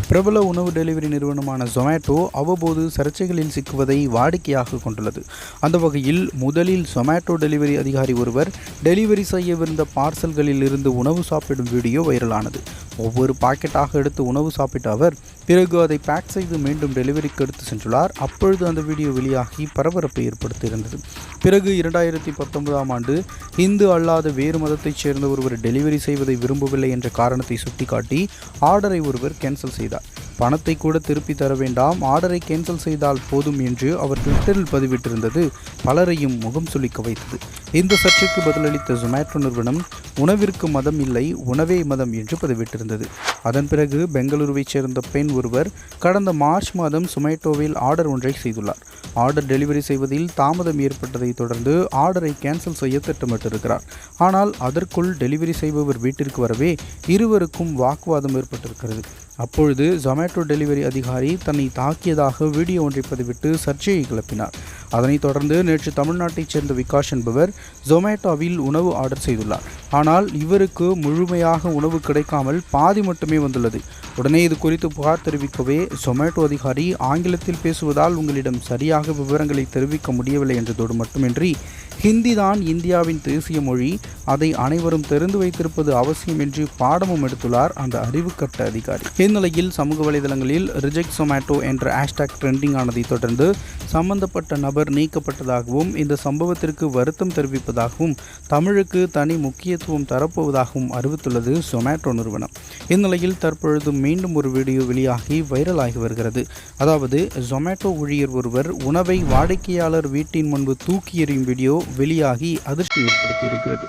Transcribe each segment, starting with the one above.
பிரபல உணவு டெலிவரி நிறுவனமான ஜொமேட்டோ அவ்வப்போது சர்ச்சைகளில் சிக்குவதை வாடிக்கையாக கொண்டுள்ளது. அந்த வகையில் முதலில் ஜொமேட்டோ டெலிவரி அதிகாரி ஒருவர் டெலிவரி செய்யவிருந்த பார்சல்களில் இருந்து உணவு சாப்பிடும் வீடியோ வைரலானது. ஒவ்வொரு பாக்கெட்டாக எடுத்து உணவு சாப்பிட்ட அவர் பிறகு அதை பேக் செய்து மீண்டும் டெலிவரிக்கு எடுத்து சென்றுள்ளார். அப்பொழுது அந்த வீடியோ வெளியாகி பரபரப்பை ஏற்படுத்தியிருந்தது. பிறகு 2019ஆம் ஆண்டு இந்து அல்லாத வேறு மதத்தைச் சேர்ந்த ஒருவர் டெலிவரி செய்வதை விரும்பவில்லை என்ற காரணத்தை சுட்டிக்காட்டி ஆர்டரை ஒருவர் கேன்சல் செய்தார். பணத்தை கூட திருப்பி தர வேண்டாம், ஆர்டரை கேன்சல் செய்தால் போதும் என்று அவர் ட்விட்டரில் பதிவிட்டிருந்தது பலரையும் முகம் சுளிக்க வைத்தது. இந்த சர்ச்சைக்கு பதிலளித்த ஜொமேட்டோ நிறுவனம் உணவிற்கு மதம் இல்லை, உணவே மதம் என்று பதிவிட்டிருந்தது. அதன் பிறகு பெங்களூருவைச் சேர்ந்த பெண் ஒருவர் கடந்த மார்ச் மாதம் ஜொமேட்டோவில் ஆர்டர் ஒன்றை செய்துள்ளார். ஆர்டர் டெலிவரி செய்வதில் தாமதம் ஏற்பட்டதை தொடர்ந்து ஆர்டரை கேன்சல் செய்ய திட்டமிட்டிருக்கிறார். ஆனால் அதற்குள் டெலிவரி செய்பவர் வீட்டிற்கு வரவே இருவருக்கும் வாக்குவாதம் ஏற்பட்டிருக்கிறது. அப்பொழுது ஜொமேட்டோ டெலிவரி அதிகாரி தன்னை தாக்கியதாக வீடியோ ஒன்றை பதிவிட்டு சர்ச்சையை கிளப்பினார். அதனைத் தொடர்ந்து நேற்று தமிழ்நாட்டைச் சேர்ந்த விகாஷ் என்பவர் ஜொமேட்டோவில் உணவு ஆர்டர் செய்துள்ளார். ஆனால் இவருக்கு முழுமையாக உணவு கிடைக்காமல் பாதி மட்டுமே வந்துள்ளது. உடனே இது குறித்து புகார் தெரிவிக்கவே ஜொமேட்டோ அதிகாரி ஆங்கிலத்தில் பேசுவதால் உங்களிடம் சரியாக விவரங்களை தெரிவிக்க முடியவில்லை என்றதோடு மட்டுமின்றி ஹிந்தி தான் இந்தியாவின் தேசிய மொழி, அதை அனைவரும் தெரிந்து வைத்திருப்பது அவசியம் என்று பாடமும் எடுத்துள்ளார் அந்த அறிவுக்கட்ட அதிகாரி. இந்நிலையில் சமூக வலைதளங்களில் ரிஜெக்ட் ஜொமேட்டோ என்ற ஹேஷ்டாக் ட்ரெண்டிங் ஆனதை தொடர்ந்து சம்பந்தப்பட்ட நபர் நீக்கப்பட்டதாகவும் இந்த சம்பவத்திற்கு வருத்தம் தெரிவிப்பதாகவும் தமிழுக்கு தனி முக்கியத்துவம் தரப்போவதாகவும் அறிவித்துள்ளது ஜொமேட்டோ நிறுவனம். இந்நிலையில் தற்பொழுது மீண்டும் ஒரு வீடியோ வெளியாகி வைரலாகி வருகிறது. அதாவது ஜொமேட்டோ ஊழியர் ஒருவர் உணவை வாடிக்கையாளர் வீட்டின் முன்பு தூக்கி எறியும் வீடியோ வெளியாகி அதிர்ச்சி ஏற்படுத்தியிருக்கிறது.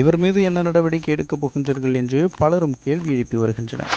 இவர் மீது என்ன நடவடிக்கை எடுக்கப் போகின்றீர்கள் என்று பலரும் கேள்வி எழுப்பி வருகின்றனர்.